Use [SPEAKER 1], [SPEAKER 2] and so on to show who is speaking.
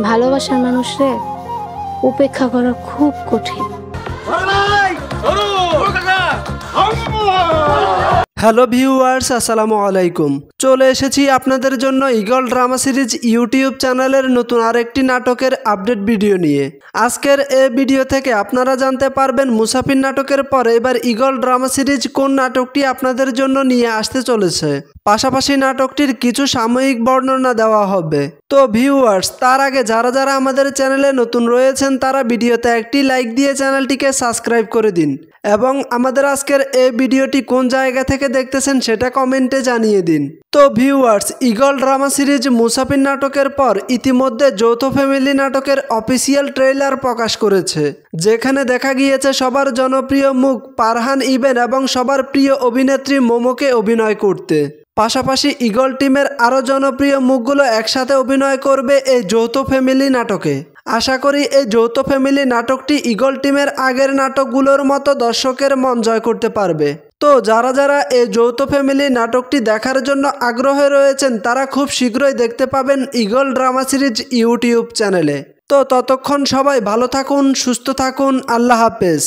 [SPEAKER 1] ভালোবাসার মানুষরে উপেক্ষা করা খুব কঠিন।
[SPEAKER 2] হ্যালো ভিউয়ার্স, আসসালামু আলাইকুম। চলে এসেছি আপনাদের জন্য ঈগল ড্রামা সিরিজ ইউটিউব চ্যানেলের নতুন আরেকটি নাটকের আপডেট ভিডিও নিয়ে। আজকের এই ভিডিও থেকে আপনারা জানতে পারবেন মুসাফির নাটকের পর এবার ঈগল ড্রামা সিরিজ কোন নাটকটি আপনাদের জন্য নিয়ে আসতে চলেছে। পাশাপাশি নাটকটির কিছু সাময়িক বর্ণনা দেওয়া হবে। তো ভিউয়ার্স, তার আগে যারা যারা আমাদের চ্যানেলে নতুন রয়েছেন তারা ভিডিওতে একটি লাইক দিয়ে চ্যানেলটিকে সাবস্ক্রাইব করে দিন এবং আমাদের আজকের এই ভিডিওটি কোন জায়গা থেকে দেখতেছেন সেটা কমেন্টে জানিয়ে দিন। তো ভিউয়ার্স, ঈগল ড্রামা সিরিজ মুসাফির নাটকের পর ইতিমধ্যে যৌথ ফ্যামিলি নাটকের অফিসিয়াল ট্রেইলার প্রকাশ করেছে, যেখানে দেখা গিয়েছে সবার জনপ্রিয় মুখ ফারহান ইবেন এবং সবার প্রিয় অভিনেত্রী মোমোকে অভিনয় করতে। পাশাপাশি ঈগল টিমের আরও জনপ্রিয় মুখগুলো একসাথে অভিনয় করবে এই যৌথ ফ্যামিলি নাটকে। আশা করি এই যৌথ ফ্যামিলি নাটকটি ঈগল টিমের আগের নাটকগুলোর মতো দর্শকের মন জয় করতে পারবে। তো যারা যারা এই যৌথ ফ্যামিলি নাটকটি দেখার জন্য আগ্রহে রয়েছেন তারা খুব শীঘ্রই দেখতে পাবেন ঈগল ড্রামা সিরিজ ইউটিউব চ্যানেলে। তো ততক্ষণ সবাই ভালো থাকুন, সুস্থ থাকুন, আল্লাহ হাফেজ।